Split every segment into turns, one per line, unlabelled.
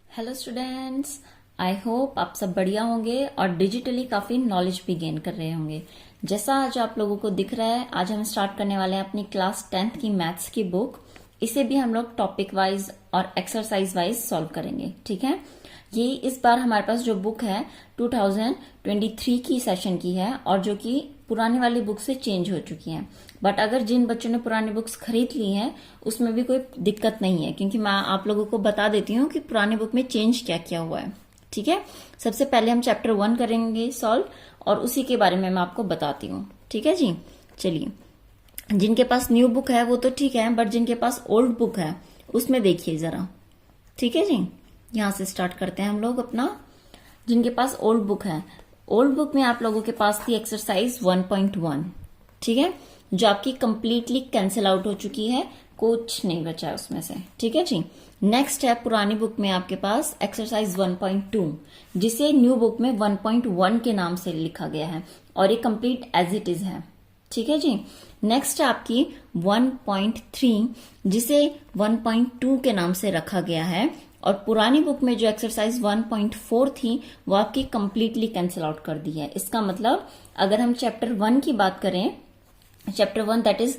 Hello students, I hope आप सब बढ़िया होंगे और डिजिटली काफी नॉलेज भी गेन कर रहे होंगे। जैसा आज आप लोगों को दिख रहा है, आज हम स्टार्ट करने वाले हैं अपनी क्लास 10th की मैथ्स की बुक। इसे भी हम लोग टॉपिक वाइज और एक्सरसाइज वाइज सॉल्व करेंगे, ठीक है। ये इस बार हमारे पास जो बुक है 2023 की सेशन की है और जो कि पुरानी वाली बुक से चेंज हो चुकी है। बट अगर जिन बच्चों ने पुरानी बुक्स खरीद ली हैं उसमें भी कोई दिक्कत नहीं है, क्योंकि मैं आप लोगों को बता देती हूँ कि पुरानी बुक में चेंज क्या क्या हुआ है, ठीक है। सबसे पहले हम चैप्टर 1 करेंगे सॉल्व और उसी के बारे में मैं आपको बताती हूँ, ठीक है जी। चलिए, जिनके पास न्यू बुक है वो तो ठीक है, बट जिनके पास ओल्ड बुक है उसमें देखिए जरा, ठीक है जी। यहां से स्टार्ट करते हैं हम लोग अपना। जिनके पास ओल्ड बुक है, ओल्ड बुक में आप लोगों के पास थी एक्सरसाइज 1.1, ठीक है, जो आपकी कंप्लीटली कैंसिल आउट हो चुकी है, कुछ नहीं बचा है उसमें से, ठीक है जी। नेक्स्ट है पुरानी बुक में आपके पास एक्सरसाइज 1.2, जिसे न्यू बुक में 1.1 के नाम से लिखा गया है और ये कंप्लीट एज इट इज है, ठीक है जी। नेक्स्ट है आपकी 1.3, जिसे 1.2 के नाम से रखा गया है और पुरानी बुक में जो एक्सरसाइज 1.4 थी वो आपकी कंप्लीटली कैंसिल आउट कर दी है। इसका मतलब अगर हम चैप्टर 1 की बात करें, chapter 1 that is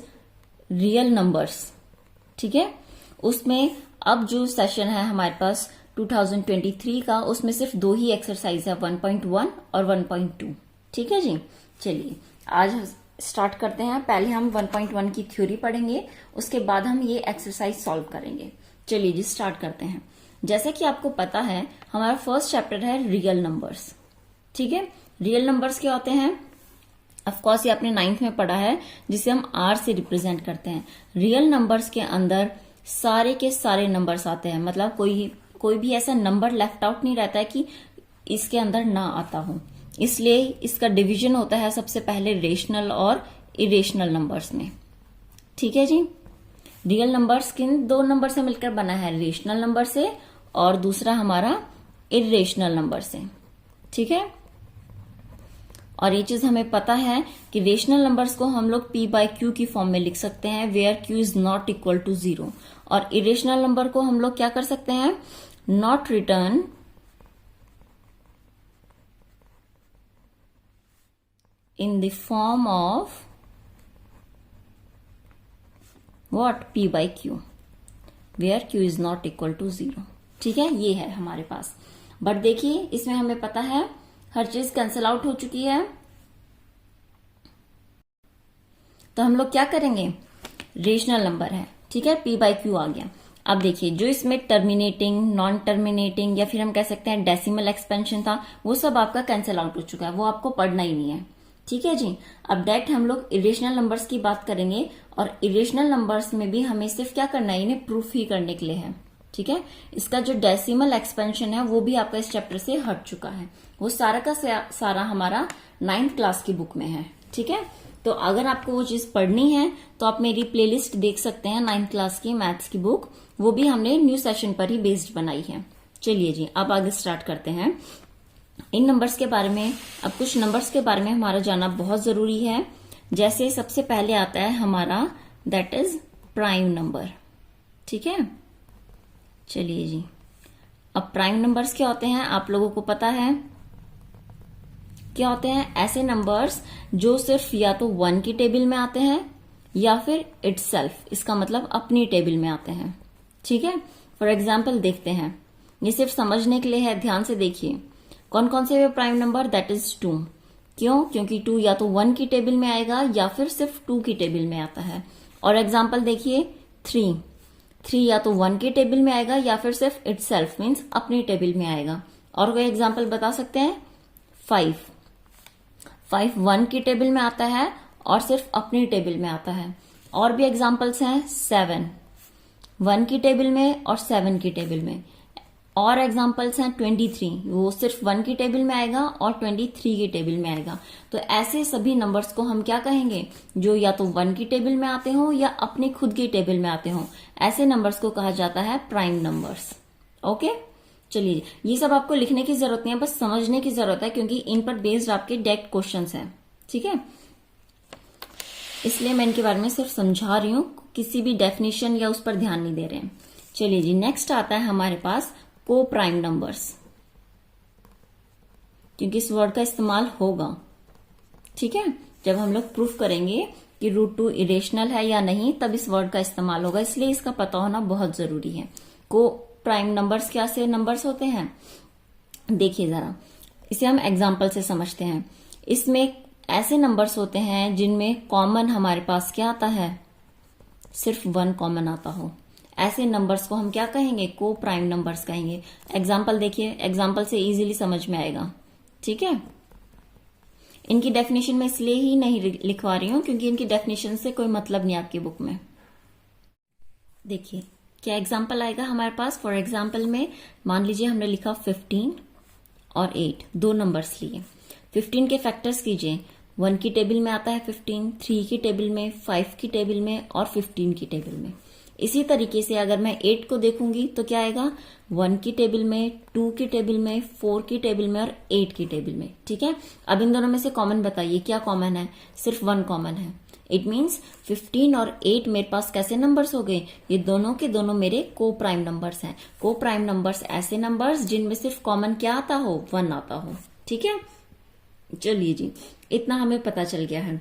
real numbers, ठीक है, उसमें अब जो सेशन है हमारे पास 2023 का, उसमें सिर्फ 2 ही एक्सरसाइज है, 1.1 और 1.2, ठीक है जी। चलिए आज स्टार्ट करते हैं। पहले हम 1.1 की थ्योरी पढ़ेंगे, उसके बाद हम ये एक्सरसाइज सॉल्व करेंगे। चलिए जी स्टार्ट करते हैं। जैसे कि आपको पता है हमारा फर्स्ट चैप्टर है रियल नंबर्स, ठीक है। रियल नंबर्स क्या होते हैं? ऑफकोर्स ये आपने 9th में पढ़ा है, जिसे हम आर से रिप्रेजेंट करते हैं। रियल नंबर्स के अंदर सारे के सारे नंबर्स आते हैं, मतलब कोई भी ऐसा नंबर लेफ्ट आउट नहीं रहता है कि इसके अंदर ना आता हो। इसलिए इसका डिवीजन होता है सबसे पहले रेशनल और इरेशनल नंबर्स में, ठीक है जी। रियल नंबर्स किन 2 नंबर से मिलकर बना है? रेशनल नंबर से और दूसरा हमारा इरेशनल नंबर से, ठीक है। और ये चीज हमें पता है कि रेशनल नंबर्स को हम लोग p/q की फॉर्म में लिख सकते हैं, where q is not equal to 0, और इरेशनल नंबर को हम लोग क्या कर सकते हैं? Not return in the form of what? p/q, where q is not equal to 0, ठीक है। ये है हमारे पास। बट देखिए इसमें हमें पता है हर चीज कैंसिल आउट हो चुकी है, तो हम लोग क्या करेंगे? रेशनल नंबर है, ठीक है, p/q आ गया। अब देखिए जो इसमें टर्मिनेटिंग, नॉन टर्मिनेटिंग या फिर हम कह सकते हैं डेसिमल एक्सपेंशन था, वो सब आपका कैंसिल आउट हो चुका है, वो आपको पढ़ना ही नहीं है, ठीक है जी। अब डायरेक्ट हम लोग इरेशनल नंबर्स की बात करेंगे और इरेशनल नंबर्स में भी हमें सिर्फ क्या करना है? इन्हें प्रूफ ही करने के लिए है, ठीक है। इसका जो डेसिमल एक्सपेंशन है वो भी आपका इस चैप्टर से हट चुका है, वो सारा का सारा हमारा 9th क्लास की बुक में है, ठीक है। तो अगर आपको वो चीज पढ़नी है तो आप मेरी प्लेलिस्ट देख सकते हैं 9th क्लास की मैथ्स की बुक, वो भी हमने न्यू सेशन पर ही बेस्ड बनाई है। चलिए जी अब आगे स्टार्ट करते हैं इन नंबर्स के बारे में। अब कुछ नंबर्स के बारे में हमारा जानना बहुत जरूरी है। जैसे सबसे पहले आता है हमारा दैट इज प्राइम नंबर, ठीक है। चलिए जी, अब प्राइम नंबर्स क्या होते हैं आप लोगों को पता है क्या होते हैं? ऐसे नंबर्स जो सिर्फ या तो 1 की टेबल में आते हैं या फिर इटसेल्फ, इसका मतलब अपनी टेबल में आते हैं, ठीक है। फॉर एग्जाम्पल देखते हैं, ये सिर्फ समझने के लिए है, ध्यान से देखिए। कौन कौन से प्राइम नंबर? That is 2। क्यों? क्योंकि 2 या तो 1 की टेबल में आएगा या फिर सिर्फ 2 की टेबल में आता है। और एग्जाम्पल देखिए 3 या तो 1 की टेबल में आएगा या फिर सिर्फ इटसेल्फ मीन्स अपनी टेबल में आएगा। और कोई एग्जाम्पल बता सकते हैं? 5 1 की टेबल में आता है और सिर्फ अपनी टेबल में आता है। और भी एग्जाम्पल्स हैं 7 1 की टेबल में और 7 की टेबल में। और एग्जाम्पल्स हैं 23, वो सिर्फ 1 की टेबल में आएगा और 23 की टेबल में आएगा। तो ऐसे सभी नंबर्स को हम क्या कहेंगे? जो या तो 1 की टेबल में आते हो या अपनी खुद की टेबल में आते हो, ऐसे नंबर्स को कहा जाता है प्राइम नंबर्स। ओके, चलिए ये सब आपको लिखने की जरूरत नहीं है, बस समझने की जरूरत है, क्योंकि इन पर बेस्ड आपके डायरेक्ट क्वेश्चंस हैं, ठीक है। इसलिए मैं इनके बारे में सिर्फ समझा रही हूँ, किसी भी डेफिनेशन या उस पर ध्यान नहीं दे रहे हैं। चलिए जी नेक्स्ट आता है हमारे पास को प्राइम नंबर्स, क्योंकि इस वर्ड का इस्तेमाल होगा। ठीक है, जब हम लोग प्रूफ करेंगे कि √2 इरेशनल है या नहीं, तब इस वर्ड का इस्तेमाल होगा, इसलिए इसका पता होना बहुत जरूरी है। को प्राइम नंबर्स क्या से नंबर्स होते हैं, देखिए जरा, इसे हम एग्जाम्पल से समझते हैं। इसमें ऐसे नंबर्स होते हैं जिनमें कॉमन हमारे पास क्या आता है, सिर्फ 1 कॉमन आता हो। ऐसे नंबर्स को हम क्या कहेंगे, को प्राइम नंबर्स कहेंगे। एग्जाम्पल देखिए, एग्जाम्पल से इजीली समझ में आएगा। ठीक है, इनकी डेफिनेशन मैं इसलिए ही नहीं लिखवा रही हूं क्योंकि इनकी डेफिनेशन से कोई मतलब नहीं आपकी बुक में। देखिए क्या एग्जाम्पल आएगा हमारे पास। फॉर एग्जाम्पल में मान लीजिए हमने लिखा 15 और 8, 2 नंबर्स लिए। 15 के फैक्टर्स कीजिए, 1 की टेबल में आता है 15, 3 की टेबल में, 5 की टेबल में और 15 की टेबल में। इसी तरीके से अगर मैं 8 को देखूंगी तो क्या आएगा, 1 की टेबल में, 2 की टेबल में, 4 की टेबल में और 8 की टेबल में। ठीक है, अब इन दोनों में से कॉमन बताइए, क्या कॉमन है, सिर्फ 1 कॉमन है। इट मीन्स 15 और 8 मेरे पास कैसे नंबर्स हो गए, ये दोनों के दोनों मेरे को प्राइम नंबर्स हैं। को प्राइम नंबर्स ऐसे नंबर्स जिनमें सिर्फ कॉमन क्या आता हो, 1 आता हो। ठीक है, चलिए जी, इतना हमें पता चल गया है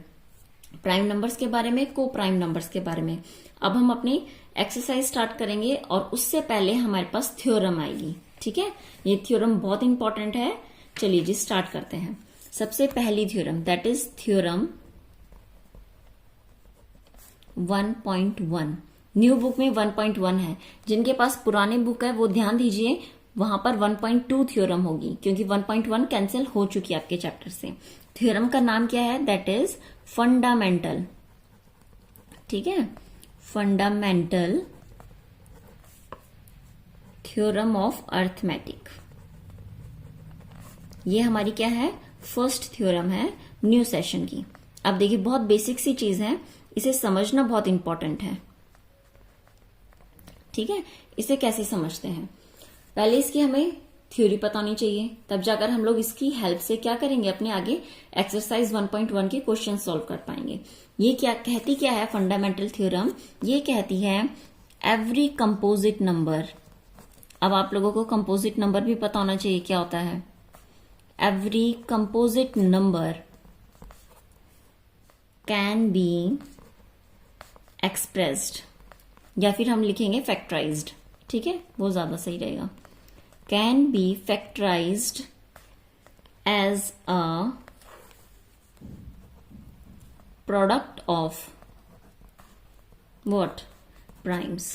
प्राइम नंबर्स के बारे में, को प्राइम नंबर्स के बारे में। अब हम अपनी एक्सरसाइज स्टार्ट करेंगे और उससे पहले हमारे पास थ्योरम आएगी। ठीक है, ये थ्योरम बहुत इंपॉर्टेंट है। चलिए जी स्टार्ट करते हैं। सबसे पहली theorem, that is theorem 1.1। New book में 1.1 है, जिनके पास पुराने बुक है वो ध्यान दीजिए, वहां पर 1.2 थ्योरम होगी क्योंकि 1.1 कैंसिल हो चुकी है आपके चैप्टर से। थ्योरम का नाम क्या है, दैट इज फंडामेंटल। ठीक है, फंडामेंटल थ्योरम ऑफ अर्थमेटिक। ये हमारी क्या है, फर्स्ट थ्योरम है न्यू सेशन की। अब देखिए बहुत बेसिक सी चीज है, इसे समझना बहुत इंपॉर्टेंट है। ठीक है, इसे कैसे समझते हैं, पहले इसकी हमें थ्योरी पता होनी चाहिए, तब जाकर हम लोग इसकी हेल्प से क्या करेंगे, अपने आगे एक्सरसाइज 1.1 के क्वेश्चन सॉल्व कर पाएंगे। ये क्या कहती, क्या है फंडामेंटल थ्योरम, ये कहती है एवरी कंपोजिट नंबर। अब आप लोगों को कंपोजिट नंबर भी पता होना चाहिए क्या होता है। Every composite number can be expressed, या फिर हम लिखेंगे फैक्टराइज्ड। ठीक है, वो ज्यादा सही रहेगा। Can be factorized as a product of what, primes.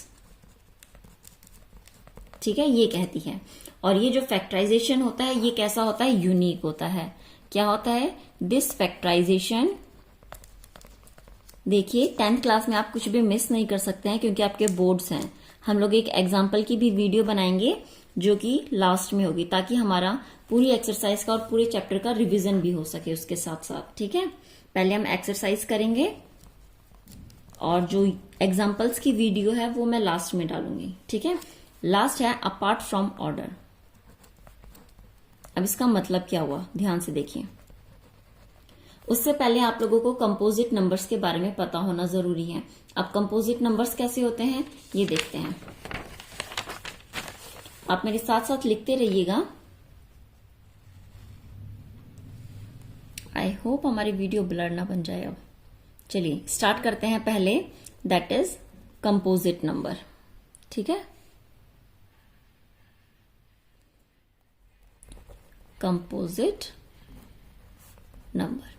ठीक है, ये कहती है। और ये जो फैक्टराइजेशन होता है ये कैसा होता है, यूनिक होता है। क्या होता है, दिस फैक्टराइजेशन। देखिए 10th क्लास में आप कुछ भी मिस नहीं कर सकते हैं क्योंकि आपके बोर्ड्स हैं। हम लोग एक एग्जाम्पल की भी वीडियो बनाएंगे जो कि लास्ट में होगी, ताकि हमारा पूरी एक्सरसाइज का और पूरे चैप्टर का रिवीजन भी हो सके उसके साथ साथ। ठीक है, पहले हम एक्सरसाइज करेंगे और जो एग्जाम्पल्स की वीडियो है वो मैं लास्ट में डालूंगी। ठीक है, लास्ट है अपार्ट फ्रॉम ऑर्डर। अब इसका मतलब क्या हुआ, ध्यान से देखिए। उससे पहले आप लोगों को कंपोजिट नंबर्स के बारे में पता होना जरूरी है। अब कंपोजिट नंबर्स कैसे होते हैं ये देखते हैं। आप मेरे साथ साथ लिखते रहिएगा। आई होप हमारी वीडियो ब्लर ना बन जाए। अब चलिए स्टार्ट करते हैं। पहले दैट इज कंपोजिट नंबर। ठीक है, कंपोजिट नंबर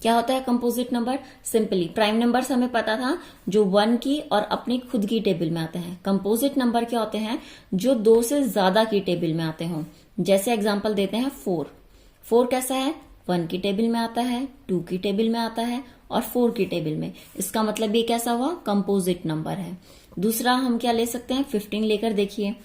क्या होता है। Composite number simply prime numbers हमें पता था जो 1 की और अपनी खुद की टेबल में आते हैं। कंपोजिट नंबर क्या होते हैं, जो 2 से ज्यादा की टेबल में आते हों। जैसे एग्जांपल देते हैं 4। 4 कैसा है, 1 की टेबल में आता है, 2 की टेबल में आता है और 4 की टेबल में। इसका मतलब ये कैसा हुआ, कंपोजिट नंबर है। दूसरा हम क्या ले सकते हैं, 15 लेकर देखिए।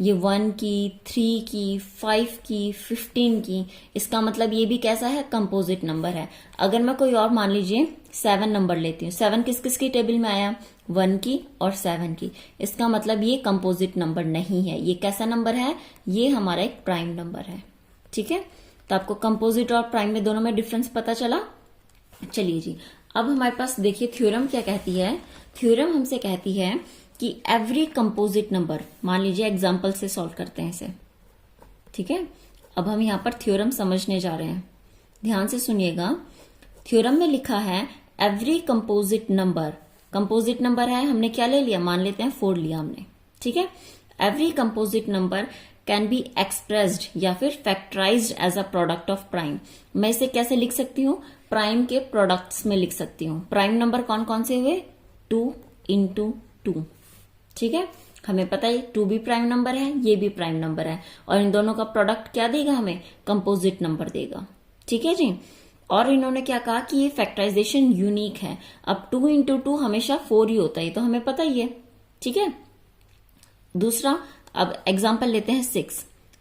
ये 1 की, 3 की, 5 की, 15 की, इसका मतलब ये भी कैसा है, कंपोजिट नंबर है। अगर मैं कोई और मान लीजिए 7 नंबर लेती हूँ, 7 किस किस की टेबल में आया, 1 की और 7 की, इसका मतलब ये कंपोजिट नंबर नहीं है। ये कैसा नंबर है, ये हमारा एक प्राइम नंबर है। ठीक है, तो आपको कंपोजिट और प्राइम में दोनों में डिफरेंस पता चला। चलिए जी, अब हमारे पास देखिए थ्योरम क्या कहती है। थ्योरम हमसे कहती है कि एवरी कंपोजिट नंबर, मान लीजिए एग्जाम्पल से सॉल्व करते हैं इसे, ठीक है। अब हम यहां पर थ्योरम समझने जा रहे हैं, ध्यान से सुनिएगा। थ्योरम में लिखा है every composite number, composite number है, हमने क्या ले लिया, मान लेते हैं 4 लिया हमने, ठीक है। Every composite number can be expressed या फिर factorized as a product of prime. मैं इसे कैसे लिख सकती हूँ, प्राइम के प्रोडक्ट्स में लिख सकती हूँ। प्राइम नंबर कौन कौन से हुए, 2 इंटू 2, ठीक है। हमें पता है 2 भी प्राइम नंबर है, ये भी प्राइम नंबर है, और इन दोनों का प्रोडक्ट क्या देगा हमें, कंपोजिट नंबर देगा, ठीक है जी। और इन्होंने क्या कहा कि ये फैक्टराइजेशन यूनिक है। अब 2 इंटू 2 हमेशा 4 ही होता है, तो हमें पता ही है, ठीक है। दूसरा, अब एग्जाम्पल लेते हैं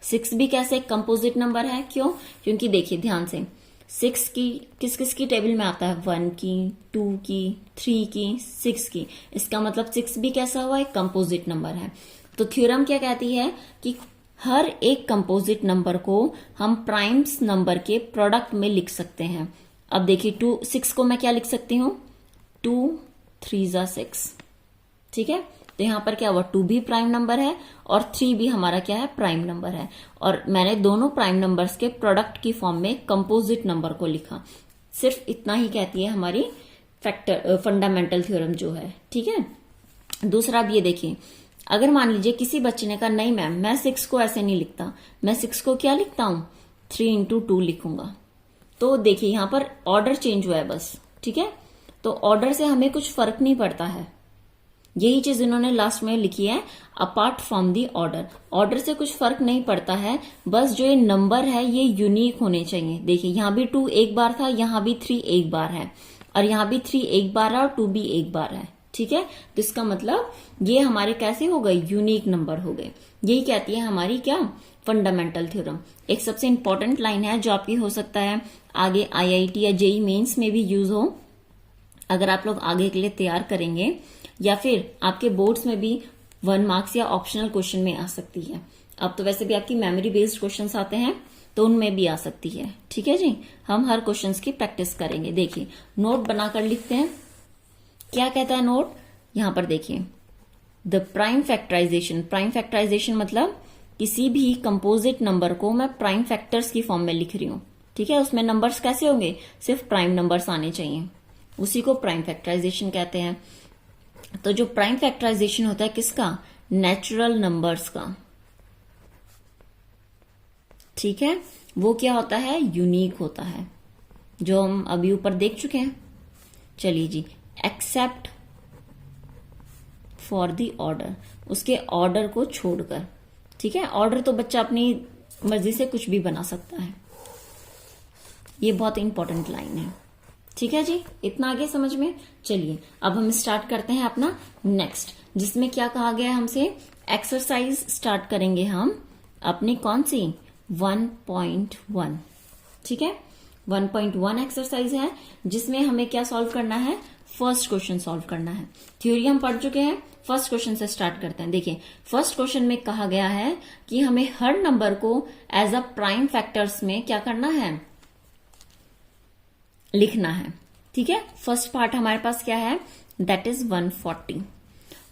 6 भी कैसे कंपोजिट नंबर है, क्यों, क्योंकि देखिए ध्यान से, 6 की किस किस की टेबल में आता है, 1 की, 2 की, 3 की, 6 की। इसका मतलब 6 भी कैसा हुआ, एक कंपोजिट नंबर है। तो थ्योरम क्या कहती है कि हर एक कंपोजिट नंबर को हम प्राइम्स नंबर के प्रोडक्ट में लिख सकते हैं। अब देखिए 6 को मैं क्या लिख सकती हूं, 2 3 जा 6, ठीक है। तो यहां पर क्या हुआ, 2 भी प्राइम नंबर है और 3 भी हमारा क्या है, प्राइम नंबर है। और मैंने दोनों प्राइम नंबर्स के प्रोडक्ट की फॉर्म में कंपोजिट नंबर को लिखा। सिर्फ इतना ही कहती है हमारी फंडामेंटल थ्योरम जो है, ठीक है। दूसरा, अब ये देखिए, अगर मान लीजिए किसी बच्चे ने कहा नहीं मैम मैं 6 को ऐसे नहीं लिखता, मैं 6 को क्या लिखता हूं, 3 इंटू 2 लिखूंगा। तो देखिए यहां पर ऑर्डर चेंज हुआ है बस, ठीक है। तो ऑर्डर से हमें कुछ फर्क नहीं पड़ता है, यही चीज इन्होंने लास्ट में लिखी है, apart from the order. Order से कुछ फर्क नहीं पड़ता है, बस जो ये नंबर है ये यूनिक होने चाहिए। देखिए यहां भी 2 एक बार था, यहां भी 3 एक बार है, और यहां भी 3 एक बार है और 2 भी एक बार है, ठीक है। तो इसका मतलब ये हमारे कैसे हो गए, यूनिक नंबर हो गए। यही कहती है हमारी क्या, फंडामेंटल थ्योरम। एक सबसे इंपॉर्टेंट लाइन है जो आपकी हो सकता है आगे IIT या JEE मेंस में भी यूज हो, अगर आप लोग आगे के लिए तैयार करेंगे, या फिर आपके बोर्ड्स में भी 1 मार्क्स या ऑप्शनल क्वेश्चन में आ सकती है। अब तो वैसे भी आपकी मेमोरी बेस्ड क्वेश्चंस आते हैं, तो उनमें भी आ सकती है, ठीक है जी। हम हर क्वेश्चंस की प्रैक्टिस करेंगे। देखिए नोट बनाकर लिखते हैं, क्या कहता है नोट, यहां पर देखिए, the prime factorization, prime factorization मतलब किसी भी कंपोजिट नंबर को मैं प्राइम फैक्टर्स की फॉर्म में लिख रही हूं, ठीक है। उसमें नंबर्स कैसे होंगे, सिर्फ प्राइम नंबर्स आने चाहिए, उसी को प्राइम फैक्टराइजेशन कहते हैं। तो जो प्राइम फैक्टराइजेशन होता है किसका, नेचुरल नंबर्स का, ठीक है। वो क्या होता है, यूनिक होता है, जो हम अभी ऊपर देख चुके हैं। चलिए जी, एक्सेप्ट फॉर द ऑर्डर, उसके ऑर्डर को छोड़कर, ठीक है। ऑर्डर तो बच्चा अपनी मर्जी से कुछ भी बना सकता है, ये बहुत इंपॉर्टेंट लाइन है, ठीक है जी। इतना आगे समझ में। चलिए अब हम स्टार्ट करते हैं अपना नेक्स्ट, जिसमें क्या कहा गया है हमसे, एक्सरसाइज स्टार्ट करेंगे हम अपनी कौन सी, 1.1, ठीक है। 1.1 एक्सरसाइज है, जिसमें हमें क्या सॉल्व करना है, फर्स्ट क्वेश्चन सॉल्व करना है। थ्योरी हम पढ़ चुके हैं, फर्स्ट क्वेश्चन से स्टार्ट करते हैं। देखिए फर्स्ट क्वेश्चन में कहा गया है कि हमें हर नंबर को एज अ प्राइम फैक्टर्स में क्या करना है, लिखना है, ठीक है। फर्स्ट पार्ट हमारे पास क्या है, दैट इज 140।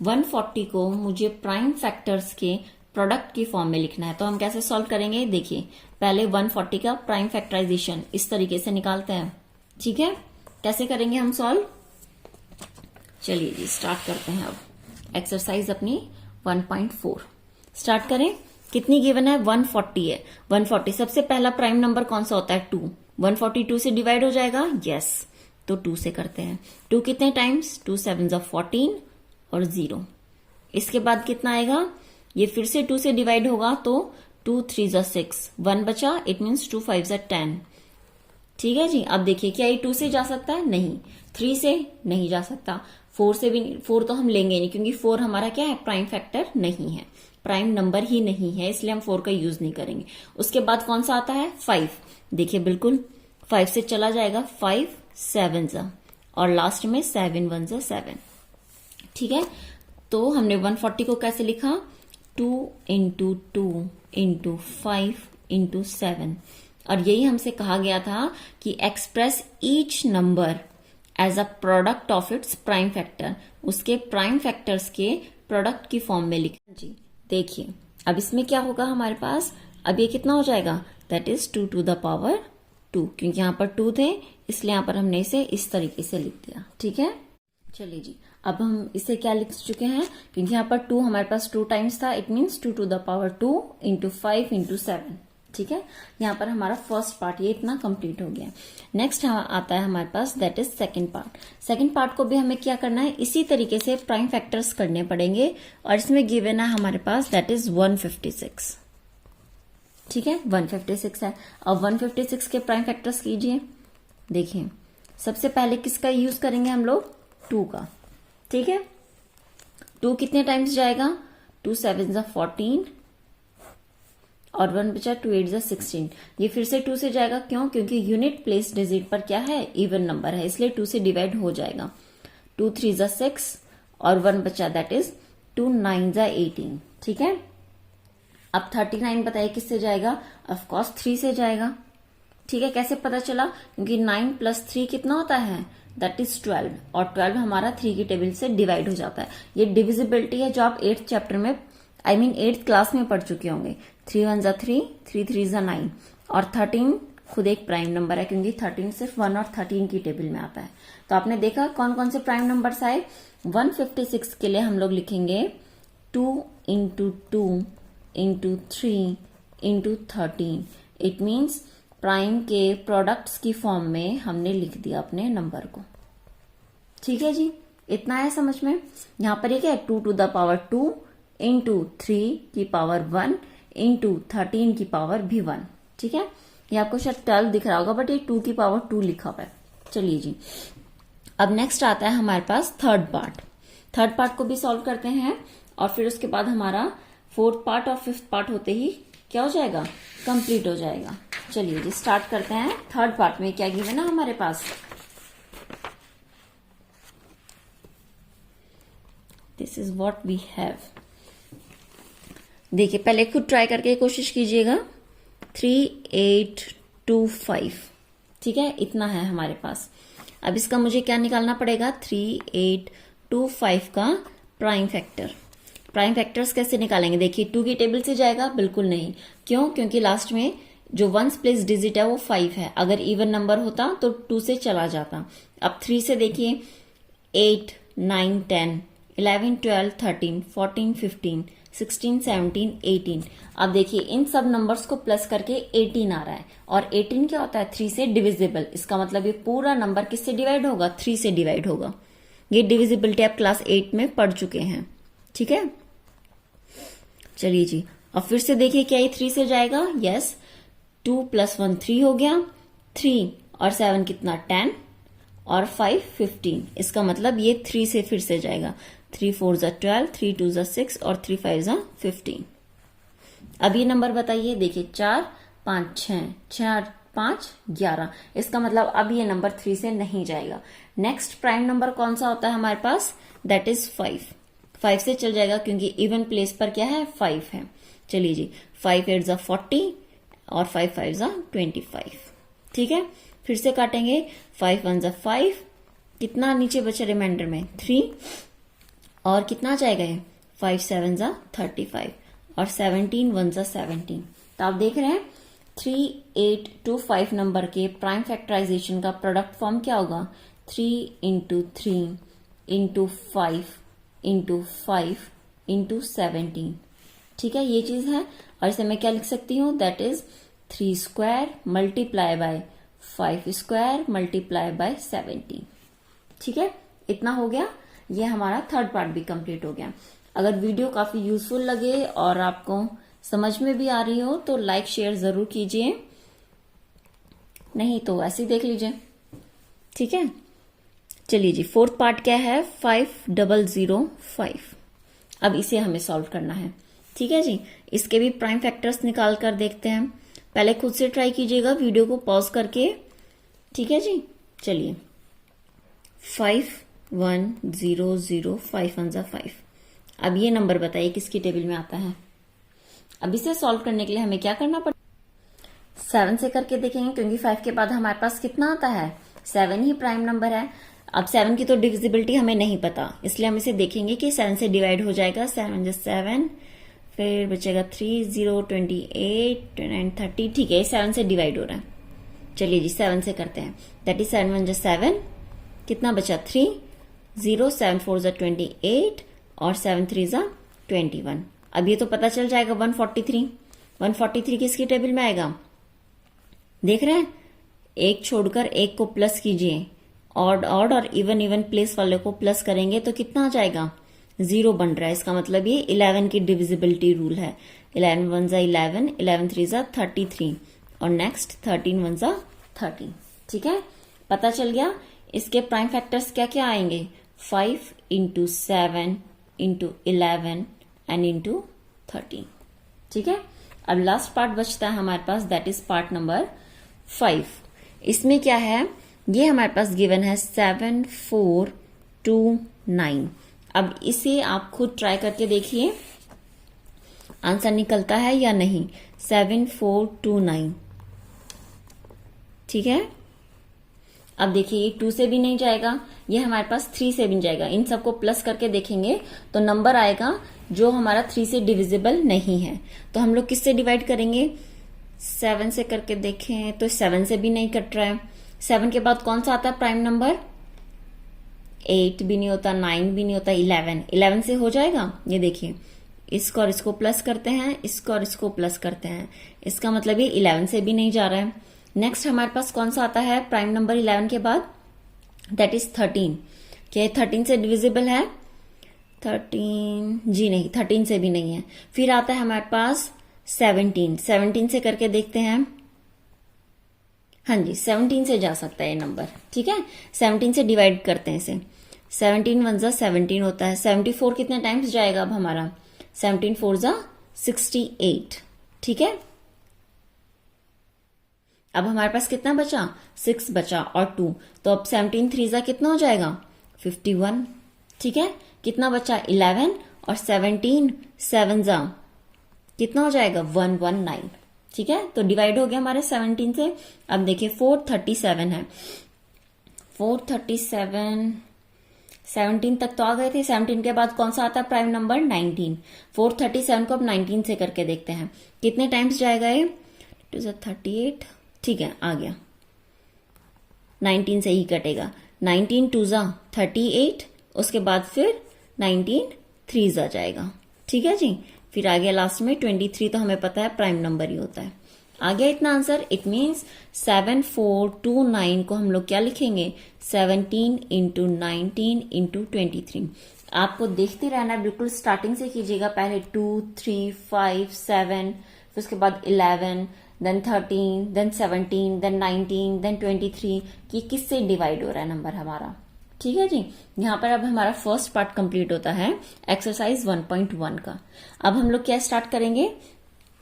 140 को मुझे प्राइम फैक्टर्स के प्रोडक्ट की फॉर्म में लिखना है। तो हम कैसे सॉल्व करेंगे, देखिए पहले 140 का प्राइम फैक्टराइजेशन इस तरीके से निकालते हैं, ठीक है। कैसे करेंगे हम सॉल्व, चलिए जी स्टार्ट करते हैं। अब एक्सरसाइज अपनी 1.4 स्टार्ट करें। कितनी गिवन है, 140 है। 140 सबसे पहला प्राइम नंबर कौन सा होता है, 2। 142 से डिवाइड हो जाएगा, यस, तो 2 से करते हैं। 2 कितने टाइम्स, 2 7 14 और 0। इसके बाद कितना आएगा, ये फिर से 2 से डिवाइड होगा, तो 2 3 6, 1 बचा, इट मीन्स 2 5 10, ठीक है जी। अब देखिए क्या ये 2 से जा सकता है, नहीं। 3 से नहीं जा सकता, 4 से भी, 4 तो हम लेंगे नहीं क्योंकि 4 हमारा क्या है, प्राइम फैक्टर नहीं है, प्राइम नंबर ही नहीं है, इसलिए हम 4 का यूज नहीं करेंगे। उसके बाद कौन सा आता है, 5। देखिए बिल्कुल 5 से चला जाएगा, 5 7 और लास्ट में 7 1 7, ठीक है। तो हमने 140 को कैसे लिखा, 2 इंटू 2 इंटू 5 इंटू 7, और यही हमसे कहा गया था कि express each number as a product of its prime factor, उसके प्राइम फैक्टर्स के प्रोडक्ट की फॉर्म में लिखा जी। देखिए अब इसमें क्या होगा हमारे पास, अब ये कितना हो जाएगा, that is 2 to the power 2, क्योंकि यहाँ पर 2 थे इसलिए यहाँ पर हमने इसे इस तरीके से लिख दिया। ठीक है, चलिए जी अब हम इसे क्या लिख चुके हैं, क्योंकि यहाँ पर 2 हमारे पास 2 टाइम्स था, it means 2 to the power 2 into 5 into 7। ठीक है, यहाँ पर हमारा फर्स्ट पार्ट ये इतना कंप्लीट हो गया। नेक्स्ट आता है हमारे पास that is second part. Second part को भी हमें क्या करना है, इसी तरीके से प्राइम फैक्टर्स करने पड़ेंगे और इसमें गिवन है हमारे पास दैट इज 156। ठीक है, 156 है। अब 156 के प्राइम फैक्टर्स कीजिए। देखिए सबसे पहले किसका यूज करेंगे हम लोग, 2 का। ठीक है, 2 कितने टाइम्स जाएगा, 2 7 14 और 1 बचा, 2 8 16। ये फिर से 2 से जाएगा, क्यों, क्योंकि यूनिट प्लेस डिजिट पर क्या है, इवन नंबर है, इसलिए 2 से डिवाइड हो जाएगा। 2 3 6 और 1 बचा, दैट इज 2 9 18। ठीक है, अब 39 बताइए किससे जाएगा, ऑफकोर्स 3 से जाएगा। ठीक है, कैसे पता चला, क्योंकि 9 + 3 कितना होता है, दैट इज 12 और 12 हमारा 3 की टेबल से डिवाइड हो जाता है। ये डिविजिबिलिटी है जो आप 8th चैप्टर में एट्थ क्लास में पढ़ चुके होंगे। 3 1 3, 3 3 9 और 13 खुद एक प्राइम नंबर है, क्योंकि 13 सिर्फ 1 और 13 की टेबल में आता है। तो आपने देखा कौन कौन से प्राइम नंबर्स आए। 156 के लिए हम लोग लिखेंगे 2 into 2 into 3 into 13। It means prime के प्रोडक्ट्स की फॉर्म में हमने लिख दिया अपने नंबर को। ठीक है जी, इतना है समझ में। यहां पर एक है 2 to the power 2 into 3 की पावर 1 into 13 की पावर भी 1। ठीक है, ये आपको शायद 12 दिख रहा होगा बट ये 2 की पावर 2 लिखा हुआ है। चलिए जी, अब नेक्स्ट आता है हमारे पास थर्ड पार्ट। थर्ड पार्ट को भी सॉल्व करते हैं और फिर उसके बाद हमारा फोर्थ पार्ट और फिफ्थ पार्ट होते ही क्या हो जाएगा, कंप्लीट हो जाएगा। चलिए जी स्टार्ट करते हैं। थर्ड पार्ट में क्या गिवन है हमारे पास, this is what we have. देखिए पहले खुद ट्राई करके कोशिश कीजिएगा। 3 8 2 5। ठीक है, इतना है हमारे पास। अब इसका मुझे क्या निकालना पड़ेगा, 3 8 2 5 का प्राइम फैक्टर। प्राइम फैक्टर्स कैसे निकालेंगे, देखिए 2 की टेबल से जाएगा, बिल्कुल नहीं। क्यों, क्योंकि लास्ट में जो 1s प्लेस डिजिट है वो 5 है। अगर इवन नंबर होता तो 2 से चला जाता। अब 3 से देखिए 8 9 10 11 12 13 14 15 16 17 18। अब देखिए इन सब नंबर्स को प्लस करके 18 आ रहा है और 18 क्या होता है, 3 से डिविजिबल। इसका मतलब ये पूरा नंबर किससे डिवाइड होगा, 3 से डिवाइड होगा। ये डिविजिबिलिटी आप क्लास 8 में पढ़ चुके हैं। ठीक है, चलिए जी अब फिर से देखिए क्या ये 3 से जाएगा, यस। 2 + 1 3 हो गया, 3 और 7 कितना 10 और 5 15। इसका मतलब ये 3 से फिर से जाएगा। 3 4 12, 3 2 6 और 3 5 15। अब ये नंबर बताइए, देखिए 4 5 6 6 5 11। इसका मतलब अब ये नंबर 3 से नहीं जाएगा। नेक्स्ट प्राइम नंबर कौन सा होता है हमारे पास, दैट इज 5। 5 से चल जाएगा क्योंकि इवन प्लेस पर क्या है, 5 है। चलिए जी 5 8 40 और 5 5 25। ठीक है, फिर से काटेंगे। 5 1 5, कितना नीचे बचा रिमाइंडर में 3 और कितना जाएगा ये 5 7 35 और 17 1 17। तो आप देख रहे हैं 3 8 2 5 नंबर के प्राइम फैक्टराइजेशन का प्रोडक्ट फॉर्म क्या होगा, 3 into 3 into 5 into 5 into 17। ठीक है, ये चीज है। और इसे मैं क्या लिख सकती हूँ, that is 3 square multiply by 5 square multiply by 17। ठीक है, इतना हो गया। ये हमारा थर्ड पार्ट भी कंप्लीट हो गया। अगर वीडियो काफी यूजफुल लगे और आपको समझ में भी आ रही हो तो लाइक शेयर जरूर कीजिए, नहीं तो ऐसे ही देख लीजिए। ठीक है, चलिए जी फोर्थ पार्ट क्या है, 5005। अब इसे हमें सॉल्व करना है। ठीक है जी, इसके भी प्राइम फैक्टर्स निकाल कर देखते हैं। पहले खुद से ट्राई कीजिएगा वीडियो को पॉज करके। ठीक है जी, चलिए 5 1 0 0 5 1 5। अब ये नंबर बताइए किसकी टेबल में आता है। अब इसे सॉल्व करने के लिए हमें क्या करना पड़ेगा, 7 से करके देखेंगे, क्योंकि 5 के बाद हमारे पास कितना आता है, 7 ही प्राइम नंबर है। अब 7 की तो डिविजिबिलिटी हमें नहीं पता, इसलिए हम इसे देखेंगे कि 7 से डिवाइड हो जाएगा। 7 just 7, फिर बचेगा 3, 0, 28, 29, 30। ठीक है, 7 से डिवाइड हो रहा है। चलिए जी 7 से करते हैं। दैट इज 7 just 7, कितना बचा 3, 0, 7 4 28 और 7 3 21। अब ये तो पता चल जाएगा 143। 143 किसकी टेबल में आएगा, देख रहे हैं? एक छोड़कर एक को प्लस कीजिए, ऑड ऑड और इवन इवन प्लेस वाले को प्लस करेंगे तो कितना आ जाएगा, 0 बन रहा है। इसका मतलब ये 11 की डिविजिबिलिटी रूल है। 11 1 11, 11 3 33 और नेक्स्ट 13 1 30। ठीक है, पता चल गया। इसके प्राइम फैक्टर्स क्या क्या आएंगे, 5 इंटू 7 इंटू 11 एंड इंटू 13। ठीक है, अब लास्ट पार्ट बचता है हमारे पास, दैट इज पार्ट नंबर 5। इसमें क्या है, ये हमारे पास गिवन है 7 4 2 9। अब इसे आप खुद ट्राई करके देखिए आंसर निकलता है या नहीं। 7 4 2 9। ठीक है, अब देखिए ये 2 से भी नहीं जाएगा, ये हमारे पास 3 से भी नहीं जाएगा। इन सबको प्लस करके देखेंगे तो नंबर आएगा जो हमारा 3 से डिविजिबल नहीं है। तो हम लोग किससे डिवाइड करेंगे, 7 से करके देखें तो 7 से भी नहीं कट रहा है। 7 के बाद कौन सा आता है प्राइम नंबर, 8 भी नहीं होता, 9 भी नहीं होता, 11। 11 से हो जाएगा, ये देखिए इसको और इसको प्लस करते हैं, इसको और इसको प्लस करते हैं, इसका मतलब ये 11 से भी नहीं जा रहा है। नेक्स्ट हमारे पास कौन सा आता है प्राइम नंबर 11 के बाद, दैट इज 13। क्या 13 से डिविजिबल है, 13 जी नहीं, 13 से भी नहीं है। फिर आता है हमारे पास 17। 17 से करके देखते हैं, हाँ जी 17 से जा सकता है ये नंबर। ठीक है, 17 से डिवाइड करते हैं इसे। 17 1 17 होता है। 74 कितने टाइम्स जाएगा अब हमारा, 17 4 68। ठीक है, अब हमारे पास कितना बचा, 6 बचा और 2, तो अब 17 3 कितना हो जाएगा, 51। ठीक है, कितना बचा 11 और 17 7 कितना हो जाएगा 119। ठीक है, तो डिवाइड हो गया हमारे 17 से। अब देखिए 437 है, 437 17 तक तो आ गए थे। 17 के बाद कौन सा आता है प्राइम नंबर, 19। 437 को अब 19 से करके देखते हैं कितने टाइम्स जाएगा ये, 38। ठीक है, आ गया, 19 से ही कटेगा। 19 2 38, उसके बाद फिर 19 3 आ जाएगा। ठीक है जी, फिर आ गया लास्ट में 23। तो हमें पता है प्राइम नंबर ही होता है। आ गया इतना आंसर। इट मीन्स 7 4 2 9 को हम लोग क्या लिखेंगे, 17 इंटू 19 इंटू 23। आपको देखते रहना, बिल्कुल स्टार्टिंग से कीजिएगा। पहले 2 3 5 7, फिर उसके बाद 11, देन 13, देन 17, देन 19, देन 23 कि किससे डिवाइड हो रहा है नंबर हमारा। ठीक है जी, यहाँ पर अब हमारा फर्स्ट पार्ट कंप्लीट होता है एक्सरसाइज 1.1 का। अब हम लोग क्या स्टार्ट करेंगे,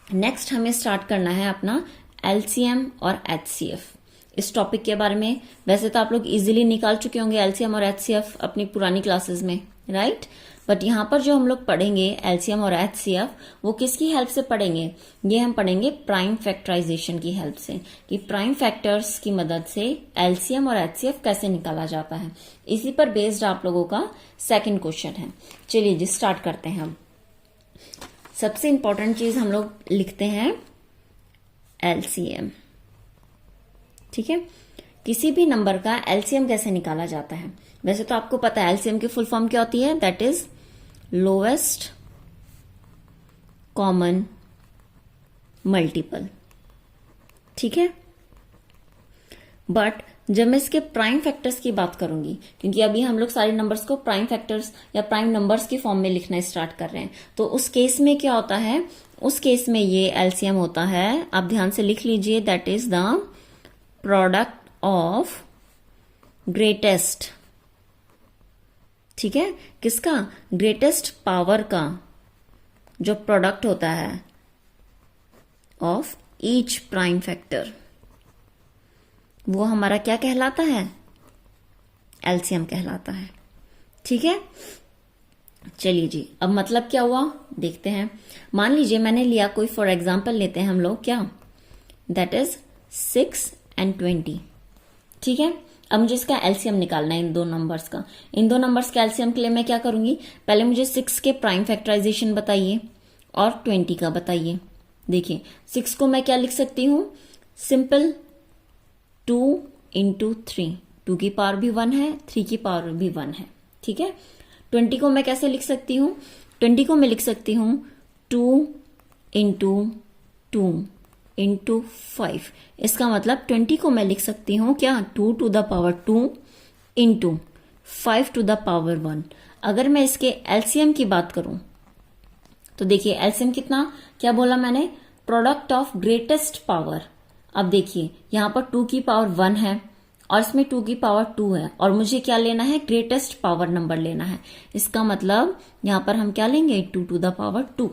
नेक्स्ट हमें स्टार्ट करना है अपना एलसीएम और एचसीएफ। इस टॉपिक के बारे में वैसे तो आप लोग इजीली निकाल चुके होंगे एलसीएम और एचसीएफ अपनी पुरानी क्लासेस में, राइट। बट यहाँ पर जो हम लोग पढ़ेंगे एलसीएम और एचसीएफ, वो किसकी हेल्प से पढ़ेंगे, ये हम पढ़ेंगे प्राइम फैक्टराइजेशन की हेल्प से, कि प्राइम फैक्टर्स की मदद से एलसीएम और एचसीएफ कैसे निकाला जाता है। इसी पर बेस्ड आप लोगों का सेकंड क्वेश्चन है। चलिए जी स्टार्ट करते हैं हम। सबसे इंपॉर्टेंट चीज हम लोग लिखते हैं एलसीएम। ठीक है, किसी भी नंबर का एलसीएम कैसे निकाला जाता है। वैसे तो आपको पता है एलसीएम की फुल फॉर्म क्या होती है, that is lowest common multiple. ठीक है, बट जब मैं इसके प्राइम फैक्टर्स की बात करूंगी, क्योंकि अभी हम लोग सारे नंबर्स को प्राइम फैक्टर्स या प्राइम नंबर्स की फॉर्म में लिखना स्टार्ट कर रहे हैं, तो उस केस में क्या होता है, उस केस में ये एलसीएम होता है, आप ध्यान से लिख लीजिए, that is the product of greatest. ठीक है, किसका, ग्रेटेस्ट पावर का जो प्रोडक्ट होता है ऑफ ईच प्राइम फैक्टर, वो हमारा क्या कहलाता है, एलसीएम कहलाता है। ठीक है, चलिए जी अब मतलब क्या हुआ देखते हैं। मान लीजिए मैंने लिया कोई, फॉर एग्जांपल लेते हैं हम लोग क्या, दैट इज 6 and 20। ठीक है, अब मुझे इसका एलसीएम निकालना है इन दो नंबर्स का। इन दो नंबर्स के एलसीएम के लिए मैं क्या करूंगी, पहले मुझे 6 के प्राइम फैक्टराइजेशन बताइए और 20 का बताइए। देखिए 6 को मैं क्या लिख सकती हूं, सिंपल 2 इंटू 3, 2 की पावर भी 1 है, 3 की पावर भी 1 है, ठीक है। 20 को मैं कैसे लिख सकती हूँ, 20 को मैं लिख सकती हूँ 2 इंटू 2 इंटू 5। इसका मतलब 20 को मैं लिख सकती हूँ क्या, 2 to the power 2 into 5 to the power 1। अगर मैं इसके एलसीएम की बात करूं तो देखिए एलसीएम कितना, क्या बोला मैंने, प्रोडक्ट ऑफ ग्रेटेस्ट पावर। अब देखिए यहां पर 2 की पावर 1 है और इसमें 2 की पावर 2 है और मुझे क्या लेना है, ग्रेटेस्ट पावर नंबर लेना है। इसका मतलब यहां पर हम क्या लेंगे, 2 टू द पावर 2,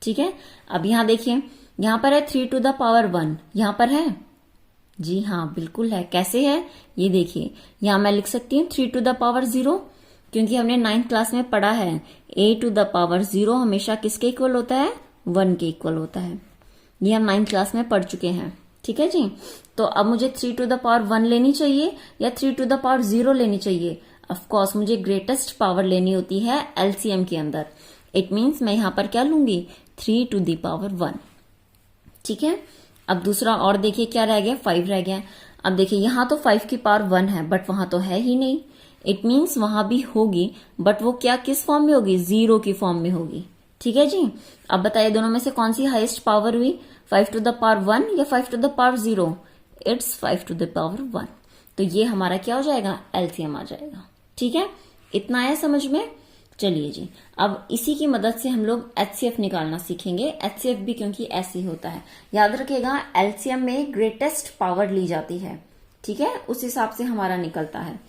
ठीक है। अब यहां देखिए यहां पर है 3 टू द पावर 1, यहां पर है, जी हाँ बिल्कुल है। कैसे है ये देखिए, यहां मैं लिख सकती हूँ 3 टू द पावर 0, क्योंकि हमने 9th क्लास में पढ़ा है a टू द पावर 0 हमेशा किसके इक्वल होता है, 1 के इक्वल होता है। ये हम 9th क्लास में पढ़ चुके हैं, ठीक है जी। तो अब मुझे 3 टू द पावर 1 लेनी चाहिए या 3 टू द पावर 0 लेनी चाहिए। ऑफ कोर्स मुझे ग्रेटेस्ट पावर लेनी होती है एलसीएम के अंदर। इट मीन्स मैं यहां पर क्या लूंगी, 3 टू द पावर 1, ठीक है। अब दूसरा और देखिए क्या रह गया, 5 रह गया। अब देखिए यहां तो 5 की पावर 1 है बट वहां तो है ही नहीं। इट मीन्स वहां भी होगी बट वो क्या किस फॉर्म में होगी, 0 की फॉर्म में होगी, ठीक है जी। अब बताइए दोनों में से कौन सी हाईएस्ट पावर हुई, 5 टू द पावर 1 या 5 to the power 0? It's 5 to the power 1। तो ये हमारा क्या हो जाएगा, एलसीएम आ जाएगा, ठीक है। इतना आया समझ में। चलिए जी, अब इसी की मदद से हम लोग एचसीएफ निकालना सीखेंगे। एचसीएफ भी क्योंकि ऐसे ही होता है, याद रखिएगा एलसीएम में ग्रेटेस्ट पावर ली जाती है, ठीक है, उस हिसाब से हमारा निकलता है।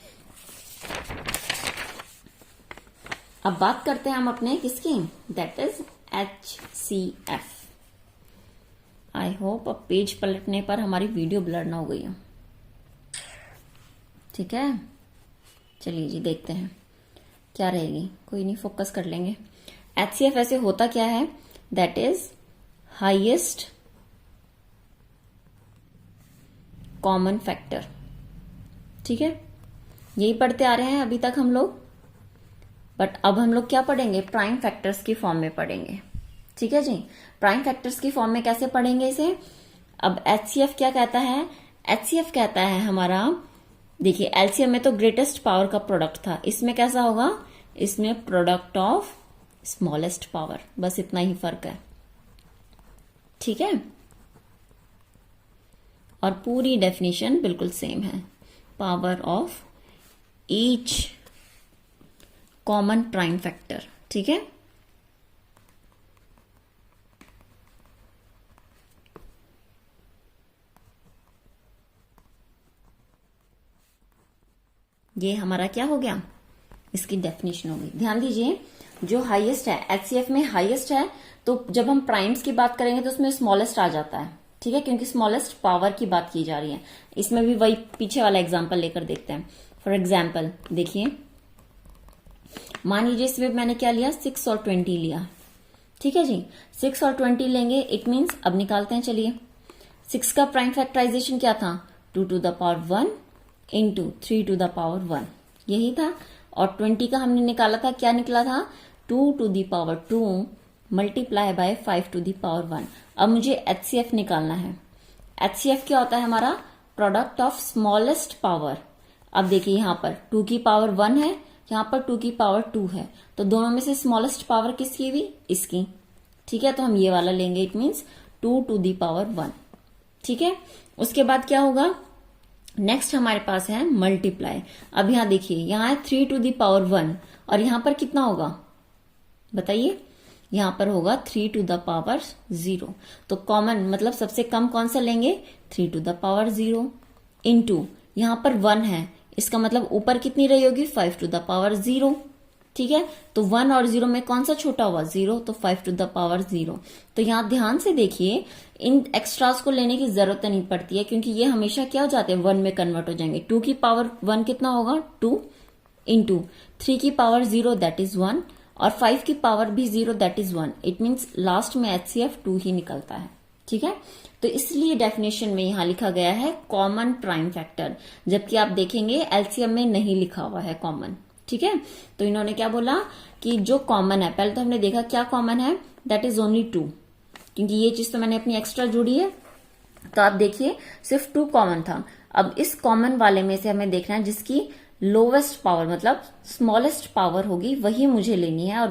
अब बात करते हैं हम अपने किसकी, that is HCF. I hope अब पेज पलटने पर हमारी वीडियो ब्लर ना हो गई हो, ठीक है। चलिए जी देखते हैं क्या रहेगी, कोई नहीं फोकस कर लेंगे। एचसीएफ ऐसे होता क्या है, that is highest common factor, ठीक है। यही पढ़ते आ रहे हैं अभी तक हम लोग, बट अब हम लोग क्या पढ़ेंगे, प्राइम फैक्टर्स की फॉर्म में पढ़ेंगे, ठीक है जी। प्राइम फैक्टर्स की फॉर्म में कैसे पढ़ेंगे इसे। अब एचसीएफ क्या कहता है, एचसीएफ कहता है हमारा, देखिए एलसीएम में तो ग्रेटेस्ट पावर का प्रोडक्ट था, इसमें कैसा होगा, इसमें प्रोडक्ट ऑफ स्मॉलेस्ट पावर, बस इतना ही फर्क है, ठीक है। और पूरी डेफिनेशन बिल्कुल सेम है, power of each common prime factor, ठीक है। ये हमारा क्या हो गया, इसकी डेफिनेशन होगी। ध्यान दीजिए जो हाईएस्ट है एचसीएफ में, हाईएस्ट है तो जब हम प्राइम्स की बात करेंगे तो उसमें स्मॉलेस्ट आ जाता है, ठीक है, क्योंकि स्मॉलेस्ट पावर की बात की जा रही है। इसमें भी वही पीछे वाला एग्जांपल लेकर देखते हैं। फॉर एग्जांपल देखिए, मान लीजिए इसमें मैंने क्या लिया, 6 और 20 लिया, ठीक है जी। 6 और 20 लेंगे, इट मीन्स अब निकालते हैं, चलिए। 6 का प्राइम फैक्टराइजेशन क्या था, 2 to the power 1 into 3 to the power 1, यही था। और 20 का हमने निकाला था, क्या निकला था, 2 to the power 2 multiply by 5 to the power 1। अब मुझे एचसीएफ निकालना है। एचसीएफ क्या होता है हमारा, प्रोडक्ट ऑफ स्मॉलेस्ट पावर। अब देखिए यहां पर 2 की पावर 1 है, यहां पर 2 की पावर 2 है, तो दोनों में से स्मॉलेस्ट पावर किसकी हुई, इसकी, ठीक है। तो हम ये वाला लेंगे, it means 2 to the power 1, ठीक है। उसके बाद क्या होगा, नेक्स्ट हमारे पास है मल्टीप्लाई। अब यहां देखिए, यहां है 3 टू द पावर 1 और यहां पर कितना होगा बताइए, यहां पर होगा 3 टू द पावर 0। तो कॉमन मतलब सबसे कम कौन सा लेंगे, 3 टू द पावर 0 इंटू यहां पर 1 है, इसका मतलब ऊपर कितनी रही होगी, 5 टू द पावर 0, ठीक है। तो 1 और 0 में कौन सा छोटा हुआ, 0, तो 5 टू द पावर 0। तो यहां ध्यान से देखिए, इन एक्स्ट्रास को लेने की जरूरत नहीं पड़ती है क्योंकि ये हमेशा क्या हो जाते हैं, 1 में कन्वर्ट हो जाएंगे। 2 की पावर 1 कितना होगा, 2 इंटू 3 की पावर 0 दैट इज 1 और 5 की पावर भी 0 that is 1। It means last में एचसीएफ 2 ही निकलता है, ठीक है। तो इसलिए डेफिनेशन में यहां लिखा गया है कॉमन प्राइम फैक्टर, जबकि आप देखेंगे एलसीएम में नहीं लिखा हुआ है कॉमन। ठीक है, तो इन्होंने क्या बोला कि जो कॉमन है, पहले तो हमने देखा क्या कॉमन है, दैट इज ओनली 2, क्योंकि ये चीज तो मैंने अपनी एक्स्ट्रा जोड़ी है। तो आप देखिए सिर्फ 2 कॉमन था। अब इस कॉमन वाले में से हमें देखना है जिसकी लोवेस्ट पावर मतलब स्मॉलेस्ट पावर होगी वही मुझे लेनी है, और